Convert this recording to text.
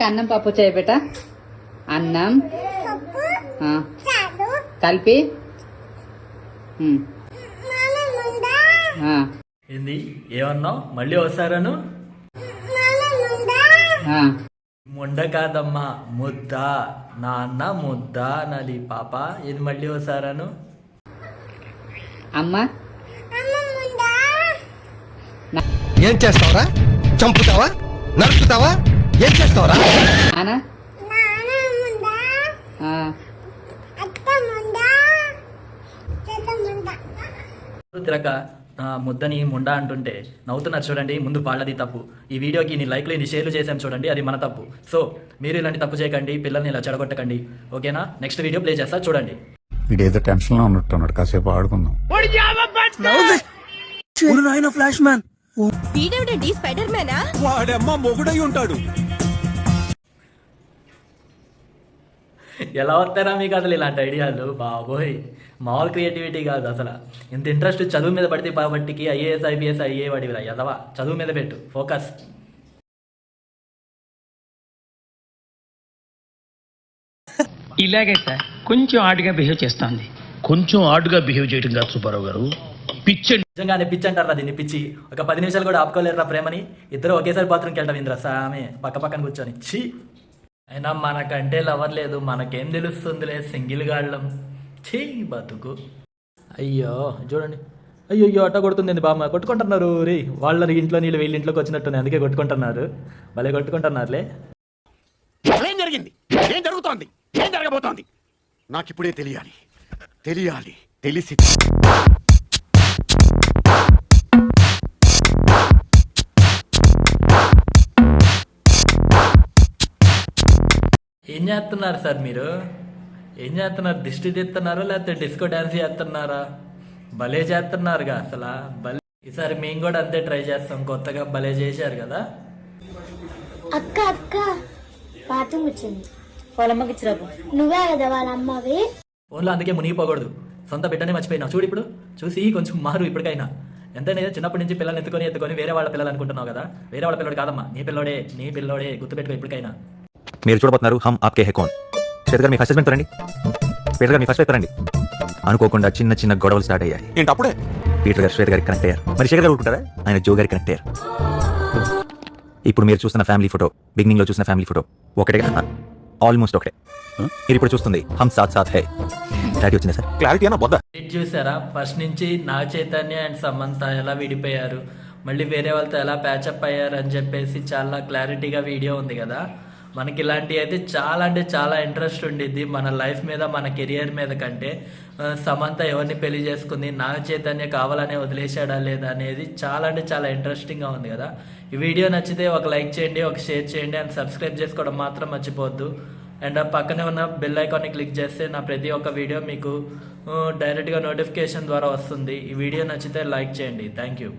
అన్నం పప్పు చేయబెట అన్నం కలిపి ఏంది ఏమన్నావు? మళ్ళీ వస్తారను? ముండ కాదమ్మా, ముద్ద. నాన్న ముద్ద అనాలి పాప. ఇది మళ్ళీ వస్తారను? అమ్మ ఏం చేస్తావరా? చంపుతావా? నరుకుతావా? ఏం చేస్తావరా? నాన్న తిరక ముద్దని ముండా అంటుంటే నవ్వుతున్నారు చూడండి. ముందు వాళ్ళది తప్పు. ఈ వీడియోకి నీ లైక్లు నీ షేర్లు చేసాం చూడండి, అది మన తప్పు. సో మీరు ఇలాంటి తప్పు చేయకండి, పిల్లల్ని ఇలా చెడగొట్టకండి. ఓకేనా? నెక్స్ట్ వీడియో ప్లే చేస్తా చూడండి. వీడేదో టెన్షన్ లో ఉన్నట్టున్నాడు, కాసేపు ఆడుకుందాం. ఫ్లాష్ మ్యాన్ స్పైడర్ మ్యానా? వాడమ్మ మొగుడై ఉంటాడు. ఎలా వస్తారా మీకు అసలు ఇలాంటి ఐడియాలు? బాబోయ్, మామూలు క్రియేటివిటీ కాదు అసలు. ఇంత ఇంట్రెస్ట్ చదువు మీద పడితే బాబట్టికి ఐఏఎస్ ఐపీఎస్ అయ్యేవాడివిరా ఎదవా. చదువు మీద పెట్టు ఫోకస్. ఇలాగే సార్ కొంచెం ఆడుగా బిహేవ్ చేస్తుంది. కొంచెం ఆడుగా బిహేవ్ చేయడం కాదు సుబ్బారావు గారు, పిచ్చి. నిజంగానే పిచ్చి అంటారా దీన్ని? పిచ్చి. ఒక 10 నిమిషాలు కూడా ఆపుకోలేరురా ప్రేమని. ఇద్దరు ఒకేసారి బాత్రూమ్కి వెళ్తాం ఇంద్ర సామె పక్క పక్కన కూర్చొని. ఛీ, అయినా మనకంటే లవర్ లేదు, మనకేం తెలుస్తుందిలే సింగిల్ గాళ్ళం. ఛీ బతుకు. అయ్యో చూడండి, అయ్యో అయ్యో అట్ట కొడుతుంది బామ్మ. కొట్టుకుంటున్నారు రే. వాళ్ళ ఇంట్లో నీళ్ళు వీళ్ళ ఇంట్లోకి వచ్చినట్టున్నాయి, అందుకే కొట్టుకుంటున్నారు. భలే కొట్టుకుంటున్నారులే. ఏం జరిగింది? ఏం జరుగుతోంది? ఏం జరగబోతోంది? నాకిప్పుడే తెలియాలి. తెలిసి ఏం చేస్తున్నారు సార్ మీరు? ఏం చేస్తున్నారు? దిష్టి తీస్తున్నారా లేకపోతే డిస్కో డ్యాన్స్ చేస్తున్నారా? భలే చేస్తున్నారుగా అసలు. భలే. ఈసారి మేము కూడా అంతే ట్రై చేస్తాం. కొత్తగా భలే చేశారు కదా. అక్క అక్క బాత్రూమ్ వచ్చింది. వాళ్ళమ్మకి ఇచ్చిరాపు. నువ్వే కదా వాళ్ళ అమ్మవి. ఫోన్లో అందుకే మునిగిపోకూడదు. సొంత బిడ్డనే మర్చిపోయినావు చూడు. ఇప్పుడు చూసి కొంచెం మారు ఇప్పటికైనా. ఎంతైనా చిన్నప్పటి నుంచి పిల్లల్ని ఎత్తుకొని వేరే వాళ్ళ పిల్లలు అనుకుంటున్నావు కదా. వేరే వాళ్ళ పిల్లడు కాదమ్మా, నీ పిల్లోడే గుర్తుపెట్టుకో ఇప్పటికైనా. మీరు చూడబోతున్నారు హమ్ ఆప్కే హై కౌన్. శ్వేత గారు మీ ఫస్ట్ రండి. పీటర్ గారు మీ ఫస్ట్ రండి. అనుకోకుండా చిన్న చిన్న గొడవలు స్టార్ట్ అయ్యాయి. ఏంటి అప్పుడే? పీటర్ గారు శ్వేత గారికి కనెక్ట్ అయ్యారు. మరి శేఖర్ గారు ఊరుకుంటారా? ఆయన జో గారికి కనెక్ట్ అయ్యారు. ఇప్పుడు మీరు చూస్తున్న ఫ్యామిలీ ఫోటో, బిగినింగ్ లో చూసిన ఫ్యామిలీ ఫోటో ఒకటే, ఆల్మోస్ట్ ఒకటే. మీరు ఇప్పుడు చూస్తుంది హమ్ సాత్ సాత్ హై. క్లారిటీ వచ్చిందా సార్? క్లారిటీ అన్న బొద్దా. చూసారా? ఫస్ట్ నుంచి నాగ చైతన్య అండ్ సమంత ఎలా విడిపోయారు, మళ్ళీ వేరే వాళ్ళతో ఎలా ప్యాచప్ అయ్యారు అని చెప్పేసి చాలా క్లారిటీగా వీడియో ఉంది కదా. మనకి ఇలాంటివి అయితే చాలా అంటే చాలా ఇంట్రెస్ట్ ఉండిద్ది మన లైఫ్ మీద, మన కెరియర్ మీద కంటే. సమంత ఎవరిని పెళ్లి చేసుకుంది, నాగ చైతన్య కావాలనే వదిలేశాడా లేదా అనేది చాలా అంటే చాలా ఇంట్రెస్టింగ్గా ఉంది కదా. ఈ వీడియో నచ్చితే ఒక లైక్ చేయండి, ఒక షేర్ చేయండి, అండ్ సబ్స్క్రైబ్ చేసుకోవడం మాత్రం మర్చిపోవద్దు. అండ్ పక్కనే ఉన్న బెల్ ఐకాన్ని క్లిక్ చేస్తే నా ప్రతి ఒక్క వీడియో మీకు డైరెక్ట్గా నోటిఫికేషన్ ద్వారా వస్తుంది. ఈ వీడియో నచ్చితే లైక్ చేయండి. Thank you.